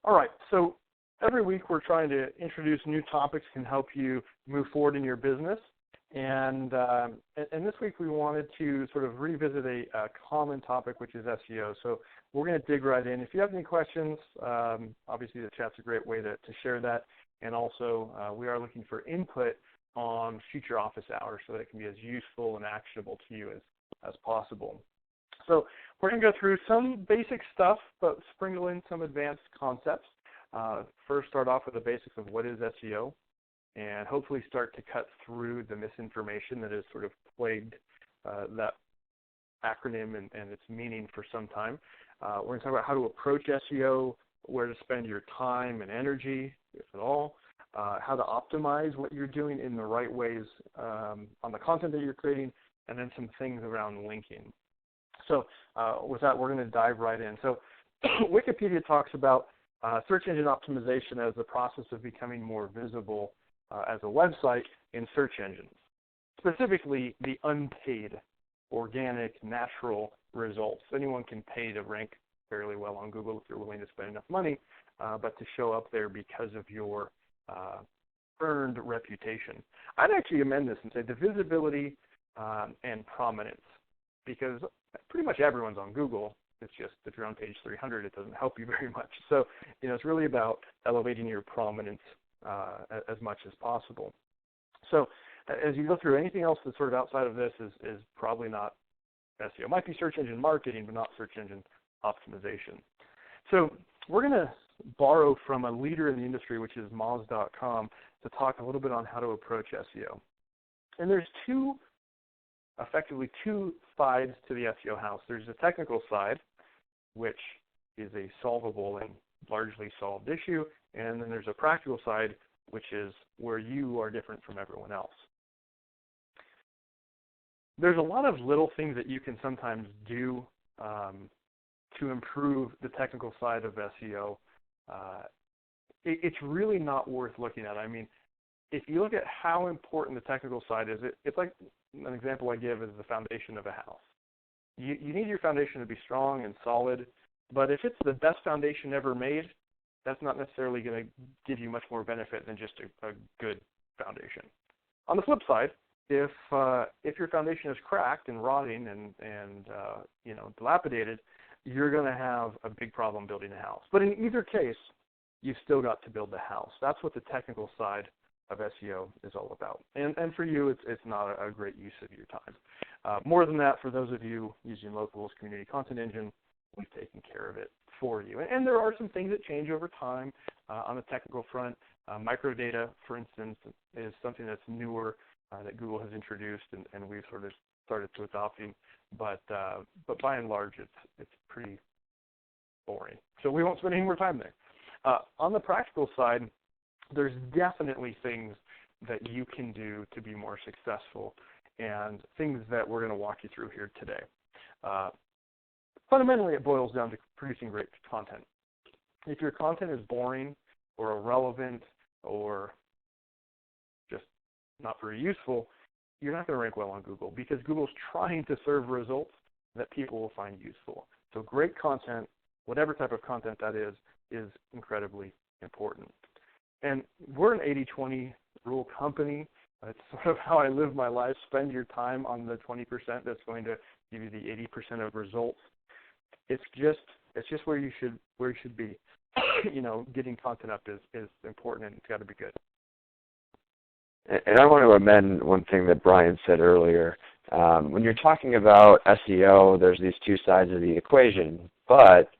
All right, so every week we're trying to introduce new topics that can help you move forward in your business. And this week we wanted to sort of revisit a common topic, which is SEO. So we're going to dig right in. If you have any questions, obviously the chat's a great way to share that. And also we are looking for input on future office hours so that it can be as useful and actionable to you as possible. So we're going to go through some basic stuff, but sprinkle in some advanced concepts. First, start off with the basics of what is SEO, and hopefully start to cut through the misinformation that has sort of plagued that acronym and its meaning for some time. We're going to talk about how to approach SEO, where to spend your time and energy, if at all, how to optimize what you're doing in the right ways on the content that you're creating, and then some things around linking. So with that, we're going to dive right in. So Wikipedia talks about search engine optimization as the process of becoming more visible as a website in search engines, specifically the unpaid, organic, natural results. Anyone can pay to rank fairly well on Google if you're willing to spend enough money, but to show up there because of your earned reputation. I'd actually amend this and say the visibility and prominence, because pretty much everyone's on Google. It's just if you're on page 300, it doesn't help you very much. So, it's really about elevating your prominence as much as possible. So as you go through, anything else that's sort of outside of this is probably not SEO. It might be search engine marketing, but not search engine optimization. So we're going to borrow from a leader in the industry, which is Moz.com, to talk a little bit on how to approach SEO. And there's effectively two sides to the SEO house. There's the technical side, which is a solvable and largely solved issue, and then there's a practical side, which is where you are different from everyone else. There's a lot of little things that you can sometimes do to improve the technical side of SEO. It's really not worth looking at. I mean, if you look at how important the technical side is, it's like an example I give is the foundation of a house. You need your foundation to be strong and solid, but if it's the best foundation ever made, that's not necessarily going to give you much more benefit than just a good foundation. On the flip side, if your foundation is cracked and rotting and dilapidated, you're going to have a big problem building a house. But in either case, you've still got to build the house. That's what the technical side of SEO is all about. And for you, it's not a great use of your time. More than that, for ththose of you using Locable's community content engine, we've taken care of it for you. And there are some things that change over time on the technical front. Microdata, for instance, is something that's newer that Google has introduced, and we've sort of started to adopting. But by and large, it's pretty boring. So we won't spend any more time there. On the practical side, there's definitely things that you can do to be more successful, and things that we're going to walk you through here today. Fundamentally, it boils down to producing great content. If your content is boring or irrelevant or just not very useful, you're not going to rank well on Google, because Google's trying to serve results that people will find useful. So great content, whatever type of content that is incredibly important. And we're an 80-20 rule company. It's sort of how I live my life. Spend your time on the 20% that's going to give you the 80% of results. It's just where you should be. Getting content up is important, and it's got to be good. And I want to amend one thing that Brian said earlier. When you're talking about SEO, there's these two sides of the equation. But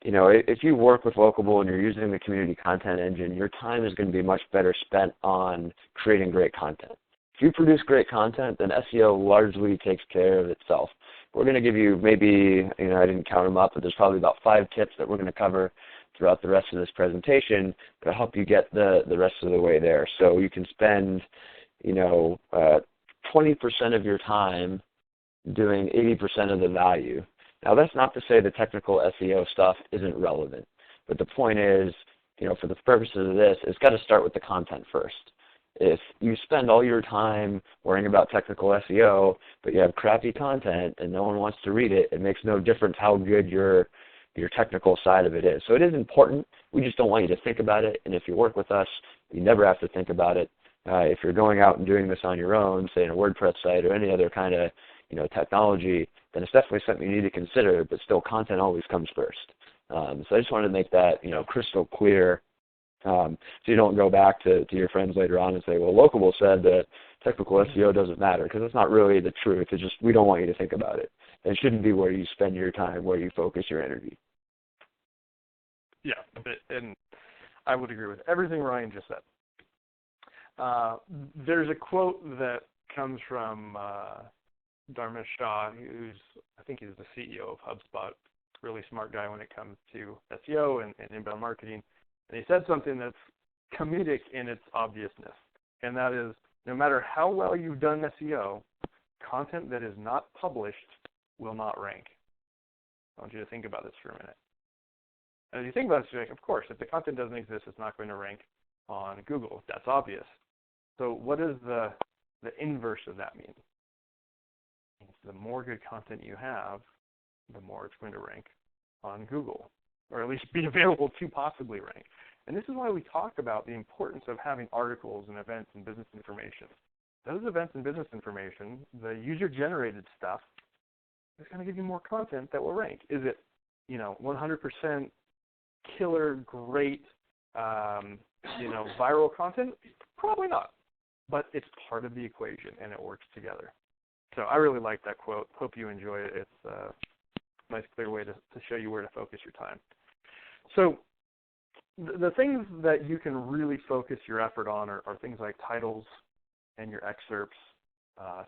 if you work with Locable and you're using the community content engine, your time is going to be much better spent on creating great content. If you produce great content, then SEO largely takes care of itself. We're going to give you maybe, I didn't count them up, but there's probably about 5 tips that we're going to cover throughout the rest of this presentation to help you get the rest of the way there. So you can spend, 20% of your time doing 80% of the value. Now, that's not to say the technical SEO stuff isn't relevant, but the point is, for the purposes of this, it's got to start with the content first. If you spend all your time worrying about technical SEO, but you have crappy content and no one wants to read it, it makes no difference how good your your technical side of it is. So it is important. We just don't want you to think about it. And if you work with us, you never have to think about it. If you're going out and doing this on your own, say in a WordPress site or any other kind of technology, then it's definitely something you need to consider. But still, content always comes first. So I just wanted to make that crystal clear, so you don't go back to your friends later on and say, well, Locable said that technical SEO doesn't matter, because that's not really the truth. It's just we don't want you to think about it. It shouldn't be where you spend your time, where you focus your energy. Yeah, and I would agree with everything Ryan just said. There's a quote that comes from Dharma, who's, I think he's the CEO of HubSpot, really smart guy when it comes to SEO and inbound marketing. And he said something that's comedic in its obviousness, and that is, no matter how well you've done SEO, content that is not published will not rank. I want you to think about this for a minute. As you think about this, you're like, of course, if the content doesn't exist, it's not going to rank on Google. That's obvious. So what does the inverse of that mean? The more good content you have, the more it's going to rank on Google, or at least be available to possibly rank. And this is why we talk about the importance of having articles and events and business information. Those events and business information, the user-generated stuff, is going to give you more content that will rank. Is it, 100% killer, great, viral content? Probably not. But it's part of the equation, and it works together. So I really like that quote. Hope you enjoy it. It's a nice, clear way to show you where to focus your time. So the things that you can really focus your effort on are things like titles and your excerpts,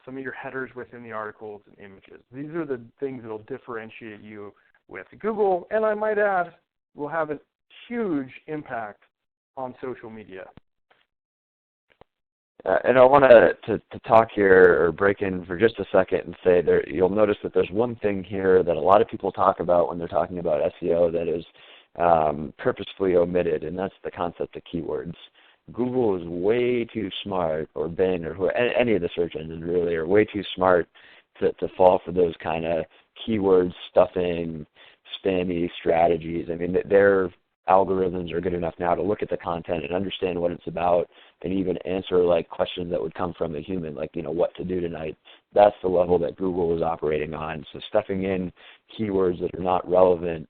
some of your headers within the articles and images. These are the things that will differentiate you with Google, and I might add, will have a huge impact on social media. And I want to talk here, or break in for just a second and say you'll notice that there's one thing here that a lot of people talk about when they're talking about SEO that is purposefully omitted, and that's the concept of keywords. Google is way too smart, or Bing, or any of the search engines really, are way too smart to fall for those kind of keyword stuffing, spammy strategies. I mean, their algorithms are good enough now to look at the content and understand what it's about, and even answer questions that would come from a human, what to do tonight. That's the level that Google is operating on. So stuffing in keywords that are not relevant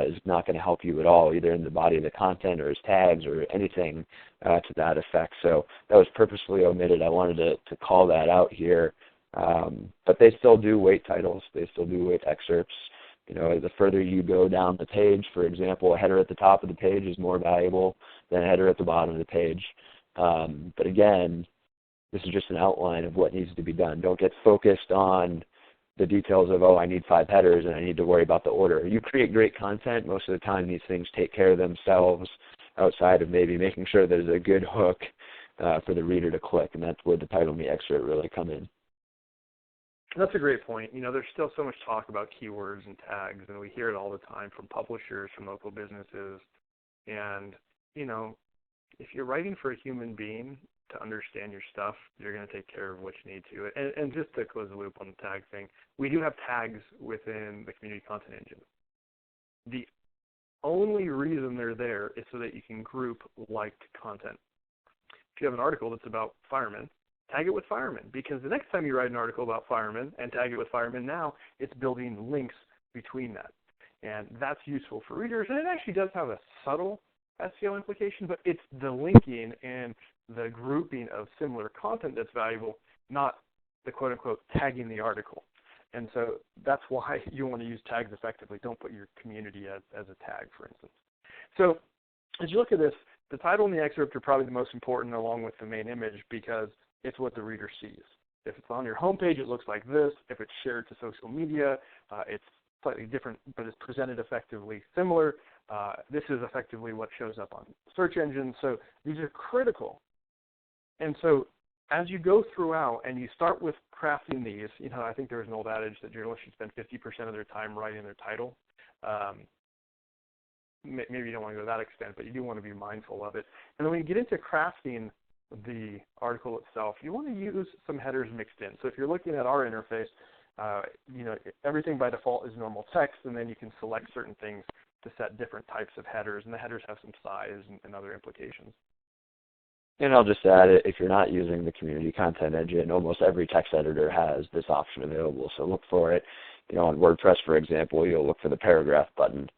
is not going to help you at all, either in the body of the content or as tags or anything to that effect. So that was purposely omitted. I wanted to call that out here. But they still do weight titles. They still do weight excerpts. The further you go down the page, for example, a header at the top of the page is more valuable than a header at the bottom of the page. But again, this is just an outline of what needs to be done. Don't get focused on the details of, I need 5 headers and I need to worry about the order. You create great content. Most of the time these things take care of themselves outside of maybe making sure there's a good hook for the reader to click, and that's where the title and the excerpt really come in. That's a great point. There's still so much talk about keywords and tags, and we hear it all the time from publishers, from local businesses. And, if you're writing for a human being to understand your stuff, you're going to take care of what you need to. And just to close the loop on the tag thing, we do have tags within the community content engine. The only reason they're there is so that you can group liked content. If you have an article that's about firemen, tag it with firemen, because the next time you write an article about firemen and tag it with firemen, now it's building links between that. And that's useful for readers, and it actually does have a subtle SEO implication, but it's the linking and the grouping of similar content that's valuable, not the quote-unquote tagging the article. And so that's why you want to use tags effectively. Don't put your community as a tag, for instance. So as you look at this, the title and the excerpt are probably the most important, along with the main image, because it's what the reader sees. If it's on your homepage, it looks like this. If it's shared to social media, it's slightly different, but it's presented effectively similar. This is effectively what shows up on search engines. So these are critical. And so as you go throughout and you start with crafting these, I think there's an old adage that journalists should spend 50% of their time writing their title. Maybe you don't want to go to that extent, but you do want to be mindful of it. And then when you get into crafting the article itself, you want to use some headers mixed in. So if you're looking at our interface, everything by default is normal text, and then you can select certain things to set different types of headers, and the headers have some size and other implications. And I'll just add, if you're not using the community content engine, almost every text editor has this option available. So look for it. On WordPress, for example, you'll look for the paragraph button,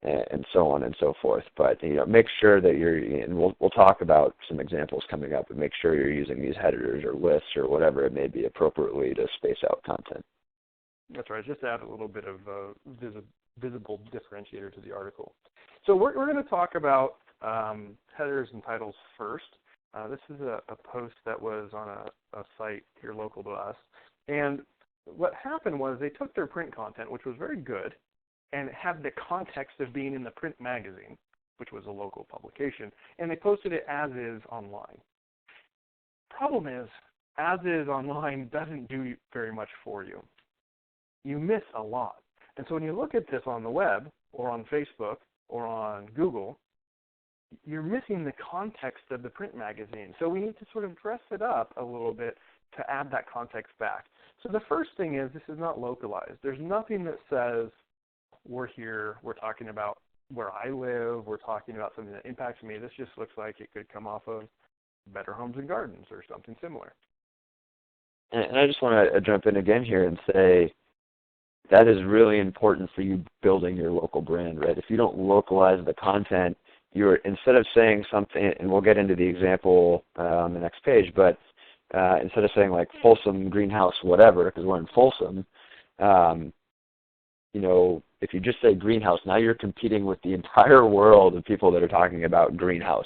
and so on and so forth. But make sure that and we'll talk about some examples coming up, but make sure you're using these headers or lists or whatever it may be appropriately to space out content. That's right. Just add a little bit of visible differentiator to the article. So we're going to talk about headers and titles first. This is a post that was on a site here local to us. And what happened was they took their print content, which was very good, and it had the context of being in the print magazine, which was a local publication, and they posted it as is online. Problem is, as is online doesn't do very much for you. You miss a lot. And so when you look at this on the web or on Facebook or on Google, you're missing the context of the print magazine. So we need to sort of dress it up a little bit to add that context back. So the first thing is this is not localized. There's nothing that says we're here, we're talking about where I live, we're talking about something that impacts me. This just looks like it could come off of Better Homes and Gardens or something similar. And I just want to jump in again here and say that is really important for you building your local brand, right? If you don't localize the content, instead of saying something, and we'll get into the example on the next page, but instead of saying like Folsom greenhouse whatever, because we're in Folsom, if you just say greenhouse, now you're competing with the entire world of people that are talking about greenhouse,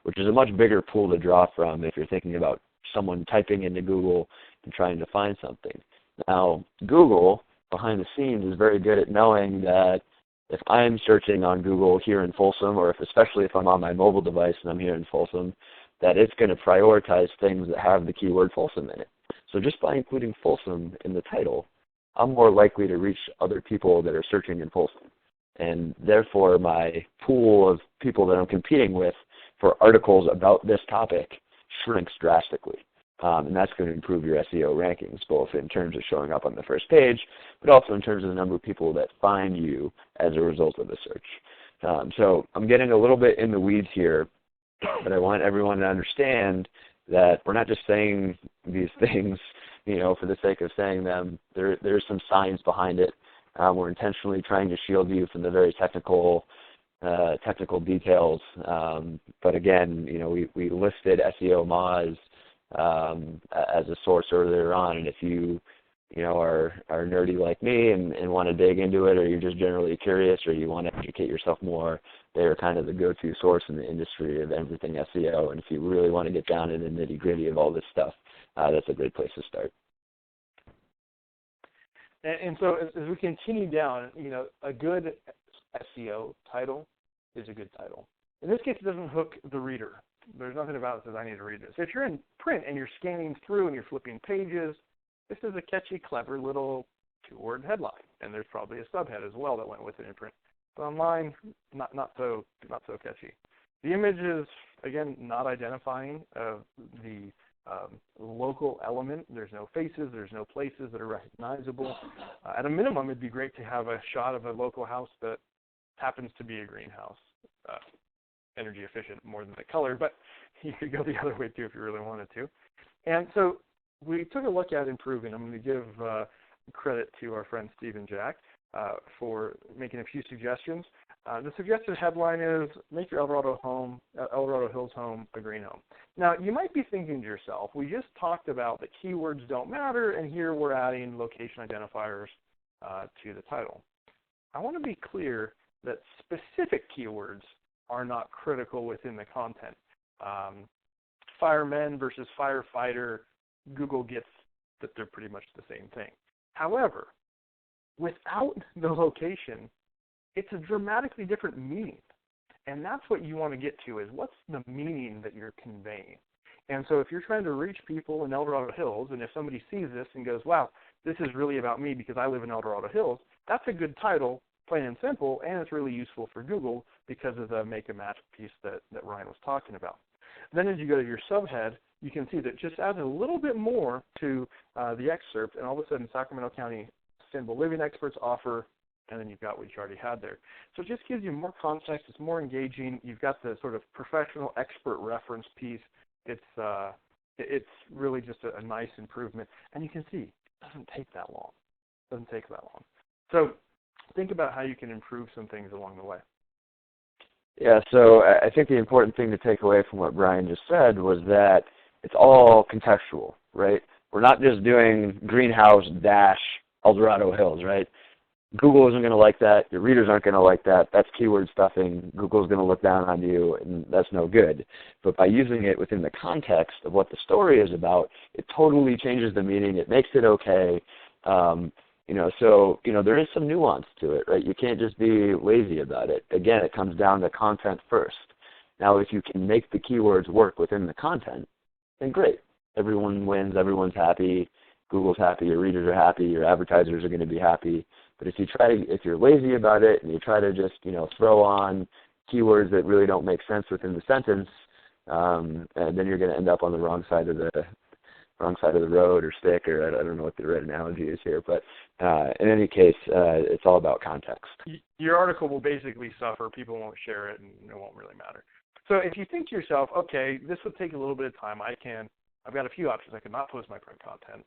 which is a much bigger pool to draw from if you're thinking about someone typing into Google and trying to find something. Now, Google, behind the scenes, is very good at knowing that if I'm searching on Google here in Folsom, or especially if I'm on my mobile device and I'm here in Folsom, that it's going to prioritize things that have the keyword Folsom in it. So just by including Folsom in the title, I'm more likely to reach other people that are searching in Folsom. And therefore, my pool of people that I'm competing with for articles about this topic shrinks drastically. And that's going to improve your SEO rankings, both in terms of showing up on the first page, but also in terms of the number of people that find you as a result of the search. So I'm getting a little bit in the weeds here, but I want everyone to understand that we're not just saying these things, for the sake of saying them. There's some science behind it. We're intentionally trying to shield you from the very technical details. But again, we listed SEO Moz as a source earlier on, and if you are nerdy like me and want to dig into it, or you're just generally curious, or you want to educate yourself more, they're kind of the go-to source in the industry of everything SEO. And if you really want to get down in the nitty-gritty of all this stuff, that's a great place to start. And so as we continue down, a good SEO title is a good title. In this case, it doesn't hook the reader. There's nothing about it that says I need to read this. If you're in print and you're scanning through and you're flipping pages, this is a catchy, clever little two-word headline, and there's probably a subhead as well that went with it in print. But online, not so catchy. The image is, again, not identifying the local element. There's no faces, there's no places that are recognizable. At a minimum, it'd be great to have a shot of a local house that happens to be a greenhouse. Energy efficient more than the color, but you could go the other way too if you really wanted to. And so we took a look at improving. I'm going to give credit to our friend Steve and Jack for making a few suggestions. The suggested headline is, make your El Dorado Hills home a green home. Now, you might be thinking to yourself, we just talked about that keywords don't matter, and here we're adding location identifiers to the title. I want to be clear that specific keywords are not critical within the content. Firemen versus firefighter, Google gets that they're pretty much the same thing. However, without the location, it's a dramatically different meaning. And that's what you want to get to, is what's the meaning that you're conveying. And so if you're trying to reach people in El Dorado Hills, and if somebody sees this and goes, wow, this is really about me because I live in El Dorado Hills, that's a good title, plain and simple, and it's really useful for Google because of the make and match piece that Ryan was talking about. Then as you go to your subhead, you can see that just adds a little bit more to the excerpt, and all of a sudden Sacramento County Sustainable Living Experts offer, and then you've got what you already had there. So it just gives you more context. It's more engaging. You've got the sort of professional expert reference piece. It's really just a nice improvement. And you can see it doesn't take that long. It doesn't take that long. So think about how you can improve some things along the way. Yeah, so I think the important thing to take away from what Brian just said was that it's all contextual, right? We're not just doing greenhouse dash Eldorado Hills, right? Google isn't going to like that. Your readers aren't going to like that. That's keyword stuffing. Google's going to look down on you, and that's no good. But by using it within the context of what the story is about, it totally changes the meaning. It makes it okay. So there is some nuance to it, right? You can't just be lazy about it. Again, it comes down to content first. Now, if you can make the keywords work within the content, then great. Everyone wins. Everyone's happy. Google's happy. Your readers are happy. Your advertisers are going to be happy. But if you're lazy about it and you try to just throw on keywords that really don't make sense within the sentence, and then you're going to end up on the wrong side of the road or stick, or I don't know what the right analogy is here. But in any case, it's all about context. Your article will basically suffer. People won't share it, and it won't really matter. So if you think to yourself, okay, this would take a little bit of time. I've got a few options. I can not post my print content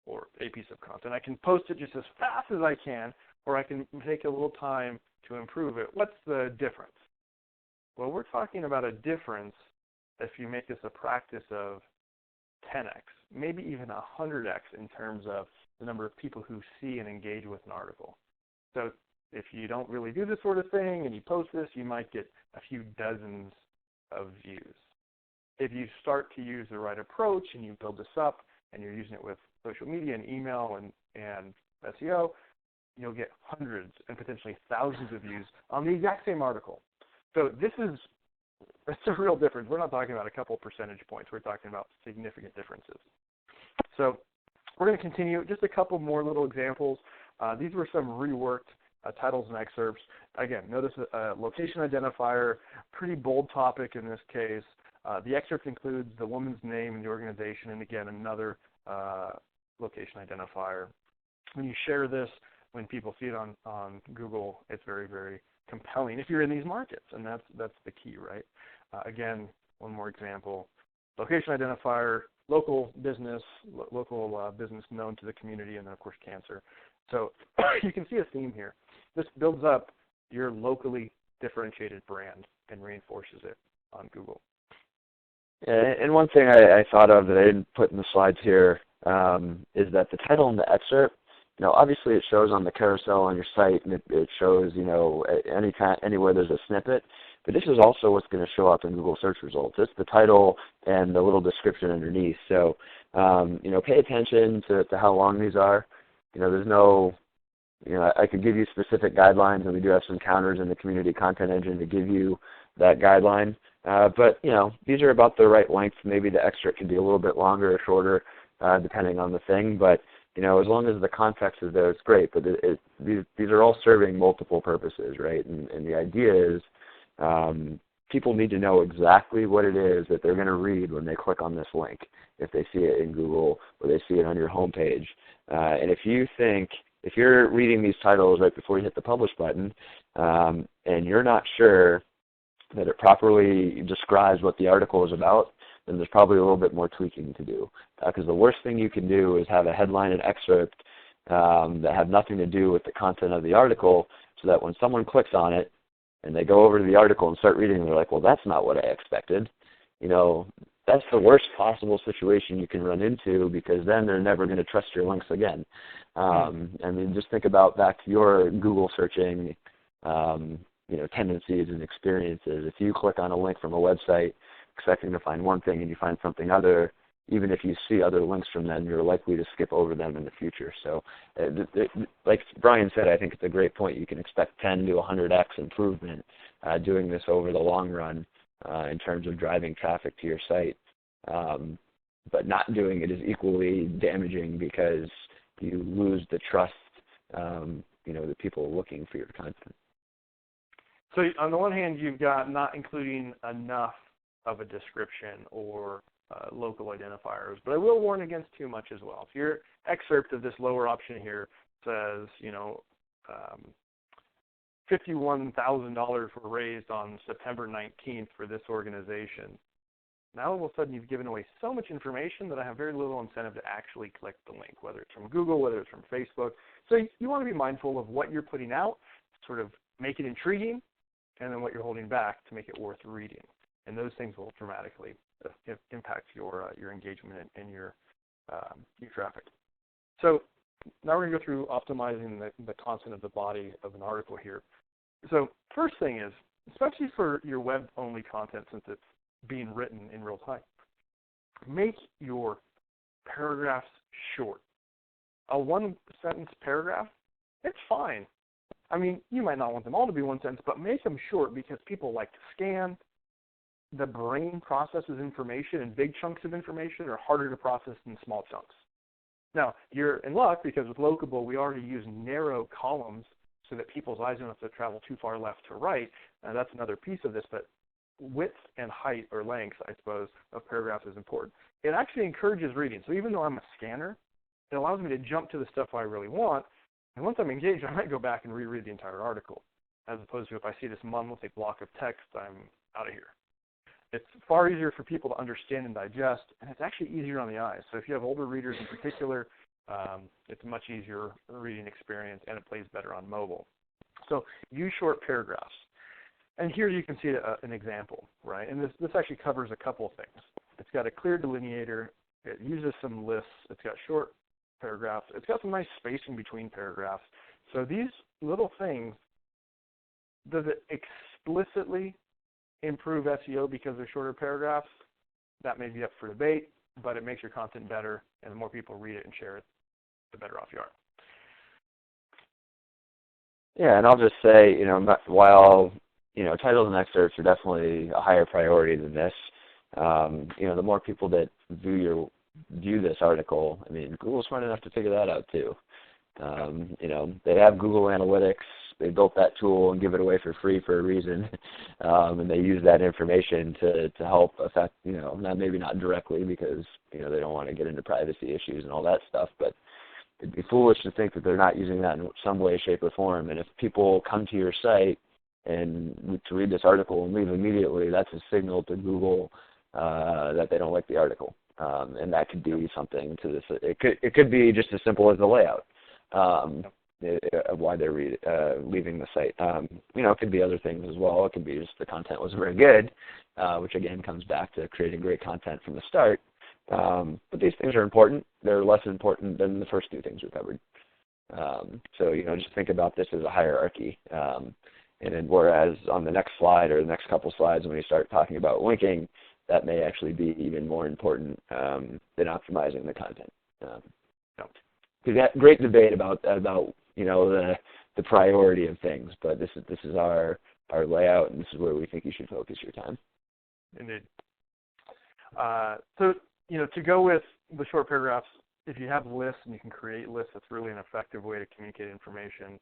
or a piece of content. I can post it just as fast as I can, or I can take a little time to improve it. What's the difference? Well, we're talking about a difference if you make this a practice of 10x, maybe even 100x in terms of the number of people who see and engage with an article. So if you don't really do this sort of thing and you post this, you might get a few dozens of views. If you start to use the right approach and you build this up and you're using it with social media and email and SEO, you'll get hundreds and potentially thousands of views on the exact same article. So it's a real difference. We're not talking about a couple percentage points. We're talking about significant differences. So we're going to continue. Just a couple more little examples. These were some reworked titles and excerpts. Again, notice a location identifier, pretty bold topic in this case. The excerpt includes the woman's name and the organization, and again, another location identifier. When you share this, when people see it on Google, it's very, very compelling if you're in these markets, and that's the key, right? Again, one more example. Location identifier, local business known to the community, and then, of course, cancer. So you can see a theme here. This builds up your locally differentiated brand and reinforces it on Google. Yeah, and one thing I thought of that I didn't put in the slides here is that the title and the excerpt, obviously it shows on the carousel on your site, and it shows, anywhere there's a snippet. But this is also what's going to show up in Google search results. It's the title and the little description underneath. So, pay attention to how long these are. There's no, I could give you specific guidelines, and we do have some counters in the community content engine to give you that guideline. But, these are about the right length. Maybe the excerpt can be a little bit longer or shorter, depending on the thing. But, as long as the context is there, it's great. But these are all serving multiple purposes, right? And the idea is people need to know exactly what it is that they're going to read when they click on this link, if they see it in Google or they see it on your homepage. And if you're reading these titles right before you hit the publish button, and you're not sure that it properly describes what the article is about, then there's probably a little bit more tweaking to do. Because the worst thing you can do is have a headline and excerpt that have nothing to do with the content of the article, so that when someone clicks on it and they go over to the article and start reading, they're like, well, that's not what I expected. That's the worst possible situation you can run into, because then they're never going to trust your links again. Just think about back to your Google searching tendencies and experiences. If you click on a link from a website expecting to find one thing and you find something other, even if you see other links from them, you're likely to skip over them in the future. So like Brian said, I think it's a great point. You can expect 10 to 100x improvement doing this over the long run in terms of driving traffic to your site. But not doing it is equally damaging, because you lose the trust, the people looking for your content. So on the one hand, you've got not including enough of a description or local identifiers. But I will warn against too much as well. If your excerpt of this lower option here says, $51,000 were raised on September 19th for this organization, now all of a sudden you've given away so much information that I have very little incentive to actually click the link, whether it's from Google, whether it's from Facebook. So you want to be mindful of what you're putting out, sort of make it intriguing, and then what you're holding back to make it worth reading. And those things will dramatically impact your engagement and your traffic. So now we're going to go through optimizing the content of the body of an article here. So first thing is, especially for your web-only content, since it's being written in real time, make your paragraphs short. A one-sentence paragraph, it's fine. I mean, you might not want them all to be one sentence, but make them short because people like to scan. The brain processes information, and big chunks of information are harder to process than small chunks. Now, you're in luck because with Locable, we already use narrow columns so that people's eyes don't have to travel too far left to right. And that's another piece of this, but width and height, or length, I suppose, of paragraphs is important. It actually encourages reading. So even though I'm a scanner, it allows me to jump to the stuff I really want. And once I'm engaged, I might go back and reread the entire article, as opposed to if I see this monolithic block of text, I'm out of here. It's far easier for people to understand and digest, and it's actually easier on the eyes. So if you have older readers in particular, it's a much easier reading experience, and it plays better on mobile. So use short paragraphs. And here you can see an example, right? And this actually covers a couple of things. It's got a clear delineator. It uses some lists. It's got short paragraphs. It's got some nice spacing between paragraphs. So these little things, does it explicitly improve SEO because they're shorter paragraphs? That may be up for debate, but it makes your content better, and the more people read it and share it, the better off you are. Yeah, and I'll just say, while titles and excerpts are definitely a higher priority than this, the more people that view this article, I mean, Google's smart enough to figure that out too. They have Google Analytics. They built that tool and give it away for free for a reason, and they use that information to help affect, maybe not directly because, they don't want to get into privacy issues and all that stuff, but it'd be foolish to think that they're not using that in some way, shape, or form. And if people come to your site and to read this article and leave immediately, that's a signal to Google that they don't like the article. And that could be something to this. It could be just as simple as the layout. Of why they're leaving the site. It could be other things as well. It could be just the content was very good, which again comes back to creating great content from the start. But these things are important. They're less important than the first two things we covered. So just think about this as a hierarchy. And then whereas on the next slide or the next couple slides when we start talking about linking, that may actually be even more important than optimizing the content. We've got great debate about the priority of things, but this is our layout, and this is where we think you should focus your time. Indeed. So to go with the short paragraphs, if you have lists and you can create lists, that's really an effective way to communicate information.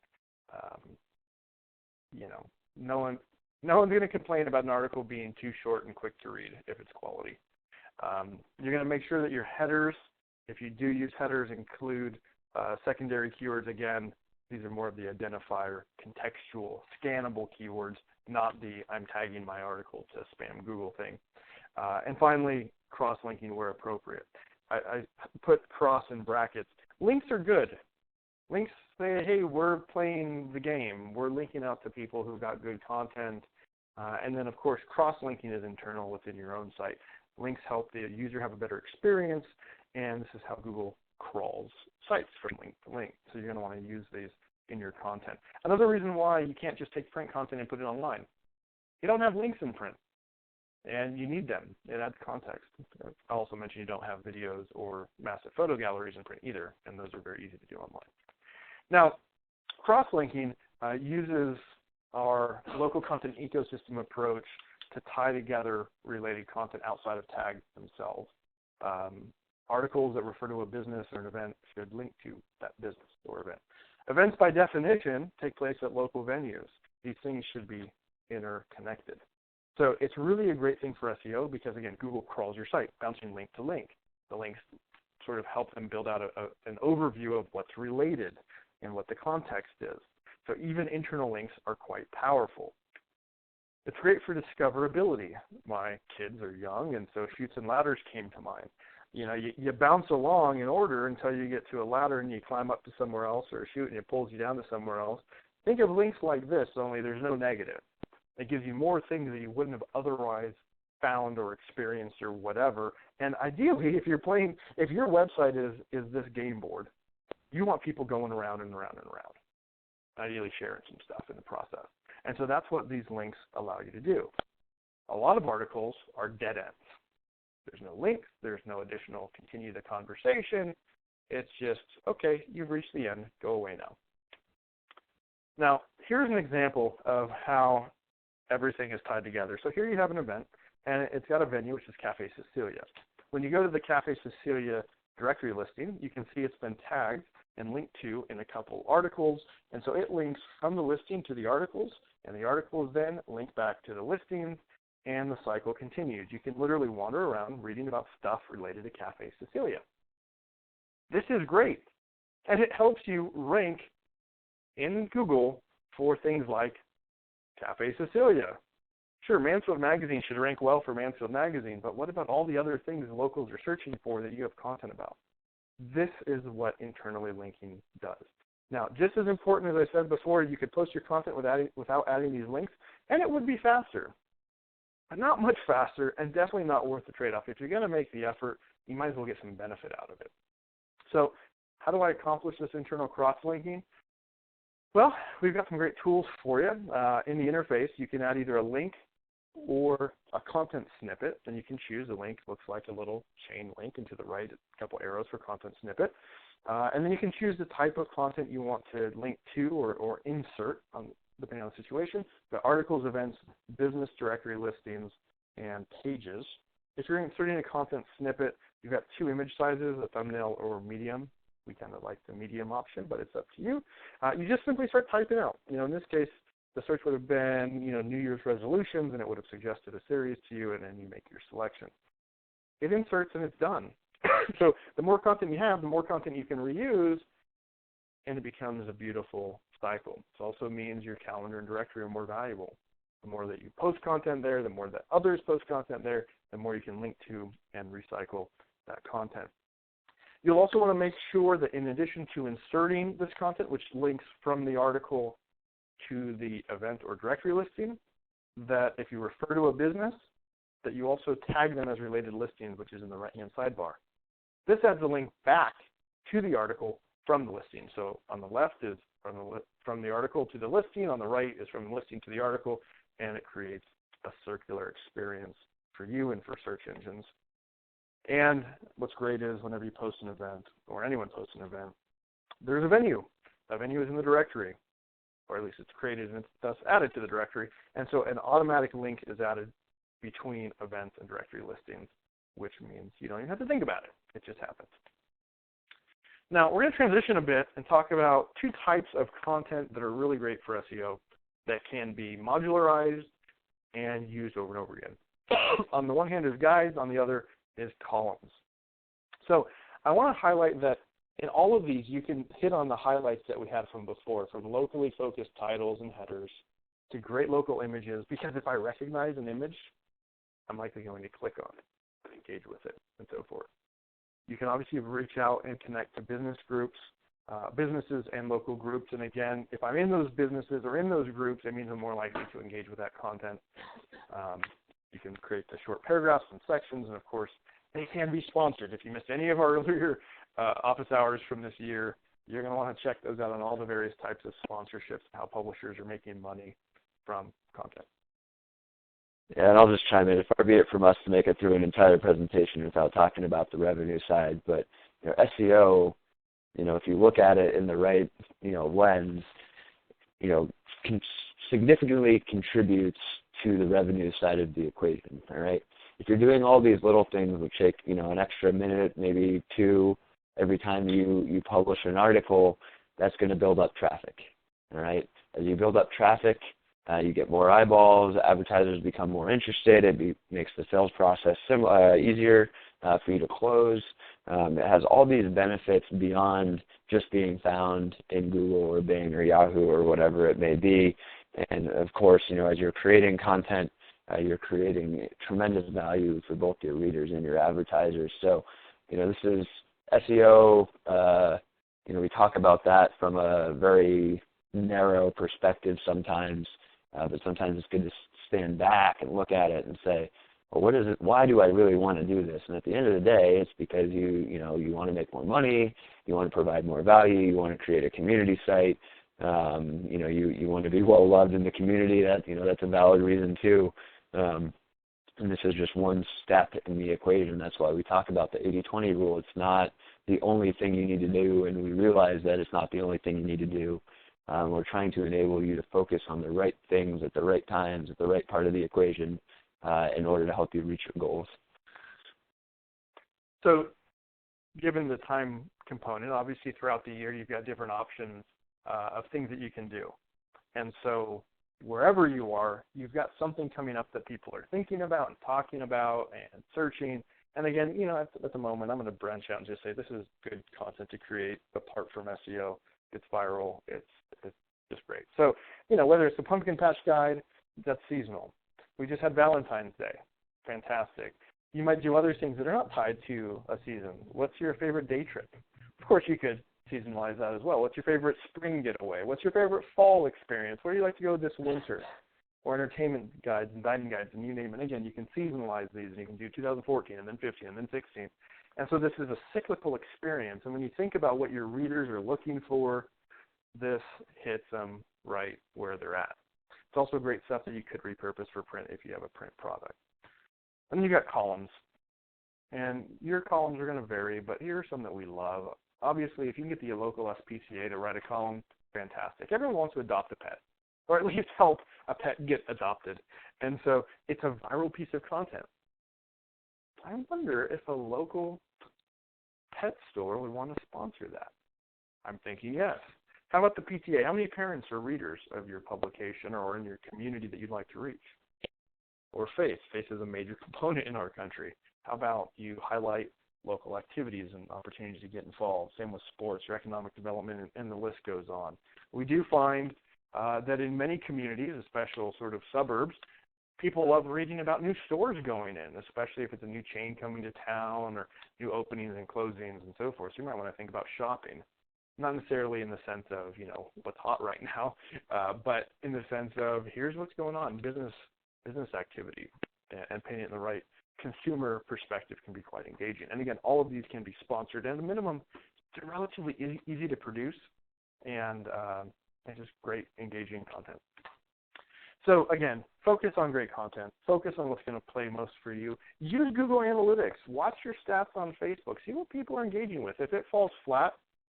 No one's going to complain about an article being too short and quick to read if it's quality. You're going to make sure that your headers, if you do use headers, include secondary keywords. Again, these are more of the identifier, contextual, scannable keywords, not the I'm tagging my article to spam Google thing. And finally, cross-linking where appropriate. I put cross in brackets. Links are good. Links say, hey, we're playing the game. We're linking out to people who've got good content. And then, of course, cross-linking is internal within your own site. Links help the user have a better experience, and this is how Google crawls sites from link to link. So you're going to want to use these in your content. Another reason why you can't just take print content and put it online. You don't have links in print, and you need them. It adds context. I also mentioned you don't have videos or massive photo galleries in print either, and those are very easy to do online. Now, cross-linking uses our local content ecosystem approach to tie together related content outside of tags themselves. Articles that refer to a business or an event should link to that business or event. Events, by definition, take place at local venues. These things should be interconnected. So it's really a great thing for SEO because, again, Google crawls your site, bouncing link to link. The links sort of help them build out an overview of what's related and what the context is. So even internal links are quite powerful. It's great for discoverability. My kids are young, and so chutes and ladders came to mind. You bounce along in order until you get to a ladder and you climb up to somewhere else, or a chute and it pulls you down to somewhere else. Think of links like this, only there's no negative. It gives you more things that you wouldn't have otherwise found or experienced or whatever. And ideally, if your website is this game board, you want people going around and around and around, ideally sharing some stuff in the process. And so that's what these links allow you to do. A lot of articles are dead ends. There's no links. There's no additional continue the conversation. It's just, okay, you've reached the end. Go away now. Now, here's an example of how everything is tied together. So here you have an event, and it's got a venue, which is Cafe Cecilia. When you go to the Cafe Cecilia directory listing, you can see it's been tagged and linked to in a couple articles. And so it links from the listing to the articles, and the articles then link back to the listings, and the cycle continues. You can literally wander around reading about stuff related to Cafe Cecilia. This is great, and it helps you rank in Google for things like Cafe Cecilia. Sure, Mansfield Magazine should rank well for Mansfield Magazine, but what about all the other things locals are searching for that you have content about? This is what internally linking does. Now, just as important as I said before, you could post your content without adding these links, and it would be faster. But not much faster, and definitely not worth the trade-off. If you're going to make the effort, you might as well get some benefit out of it. So how do I accomplish this internal cross-linking? Well, we've got some great tools for you. In the interface, you can add either a link or a content snippet, and you can choose. The link looks like a little chain link, and to the right, a couple arrows for content snippet. And then you can choose the type of content you want to link to or insert, depending on the situation. The articles, events, business directory listings, and pages. If you're inserting a content snippet, you've got two image sizes, a thumbnail or medium. We kind of like the medium option, but it's up to you. You just simply start typing out. In this case, the search would have been, New Year's resolutions, and it would have suggested a series to you, and then you make your selection. It inserts, and it's done. So the more content you have, the more content you can reuse, and it becomes a beautiful cycle. It also means your calendar and directory are more valuable. The more that you post content there, the more that others post content there, the more you can link to and recycle that content. You'll also want to make sure that in addition to inserting this content, which links from the article to the event or directory listing, that if you refer to a business, that you also tag them as related listings, which is in the right-hand sidebar. This adds a link back to the article from the listing. So on the left is from the article to the listing, on the right is from the listing to the article, and it creates a circular experience for you and for search engines. And what's great is whenever you post an event, or anyone posts an event, there's a venue. That venue is in the directory, or at least it's created and it's thus added to the directory. And so an automatic link is added between events and directory listings, which means you don't even have to think about it. It just happens. Now, we're going to transition a bit and talk about two types of content that are really great for SEO that can be modularized and used over and over again. On the one hand is guides, on the other is columns. So I want to highlight that in all of these, you can hit on the highlights that we had from before, from locally focused titles and headers to great local images, because if I recognize an image, I'm likely going to click on it and engage with it and so forth. You can obviously reach out and connect to business groups, businesses and local groups. And again, if I'm in those businesses or in those groups, it means I'm more likely to engage with that content. You can create the short paragraphs and sections, and of course, they can be sponsored. If you missed any of our earlier office hours from this year, you're going to want to check those out on all the various types of sponsorships and how publishers are making money from content. Yeah, and I'll just chime in. Far be it from us to make it through an entire presentation without talking about the revenue side, but SEO, if you look at it in the right, lens, significantly contributes to the revenue side of the equation. All right. If you're doing all these little things which take, an extra minute, maybe two, every time you publish an article, that's going to build up traffic. All right. As you build up traffic, You get more eyeballs, advertisers become more interested, makes the sales process easier for you to close. It has all these benefits beyond just being found in Google or Bing or Yahoo or whatever it may be. And of course, as you're creating content, you're creating tremendous value for both your readers and your advertisers. So, this is SEO. We talk about that from a very narrow perspective sometimes, but sometimes it's good to stand back and look at it and say, well, what is it? Why do I really want to do this? And at the end of the day, it's because you want to make more money, you want to provide more value, you want to create a community site, you want to be well loved in the community. That's a valid reason too. And this is just one step in the equation. That's why we talk about the 80-20 rule. It's not the only thing you need to do, and we realize that it's not the only thing you need to do. We're trying to enable you to focus on the right things at the right times, at the right part of the equation, in order to help you reach your goals. So given the time component, obviously throughout the year you've got different options of things that you can do. And so wherever you are, you've got something coming up that people are thinking about and talking about and searching. And again, at the moment, I'm going to branch out and just say this is good content to create apart from SEO. It's viral. It's just great. So, whether it's the Pumpkin Patch Guide, that's seasonal. We just had Valentine's Day. Fantastic. You might do other things that are not tied to a season. What's your favorite day trip? Of course, you could seasonalize that as well. What's your favorite spring getaway? What's your favorite fall experience? Where do you like to go this winter? Or entertainment guides and dining guides, and you name it. Again, you can seasonalize these, and you can do 2014 and then 15 and then 16. And so this is a cyclical experience. And when you think about what your readers are looking for, this hits them right where they're at. It's also great stuff that you could repurpose for print if you have a print product. And then you got columns. And your columns are going to vary, but here are some that we love. Obviously, if you can get the local SPCA to write a column, fantastic. Everyone wants to adopt a pet, or at least help a pet get adopted. And so it's a viral piece of content. I wonder if a local pet store would want to sponsor that. I'm thinking yes. How about the PTA? How many parents are readers of your publication or in your community that you'd like to reach? Or FACE. FACE is a major component in our country. How about you highlight local activities and opportunities to get involved? Same with sports or economic development, and the list goes on. We do find that in many communities, especially sort of suburbs, people love reading about new stores going in, especially if it's a new chain coming to town or new openings and closings and so forth. So you might want to think about shopping. Not necessarily in the sense of, what's hot right now, but in the sense of here's what's going on. Business activity and painting it in the right consumer perspective can be quite engaging. And again, all of these can be sponsored. And at a minimum, they're relatively easy to produce and just great engaging content. So again, focus on great content. Focus on what's going to play most for you. Use Google Analytics. Watch your stats on Facebook. See what people are engaging with. If it falls flat,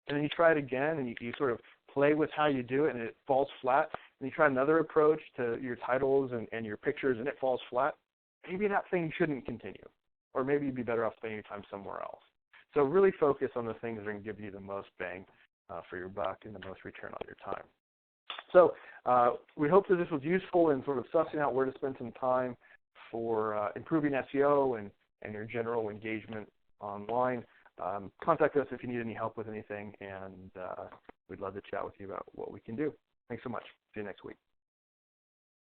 and then you try it again, and you sort of play with how you do it, and it falls flat, and you try another approach to your titles and your pictures, and it falls flat, maybe that thing shouldn't continue. Or maybe you'd be better off spending your time somewhere else. So really focus on the things that are going to give you the most bang for your buck and the most return on your time. So we hope that this was useful in sort of sussing out where to spend some time for improving SEO and your general engagement online. Contact us if you need any help with anything, and we'd love to chat with you about what we can do. Thanks so much. See you next week.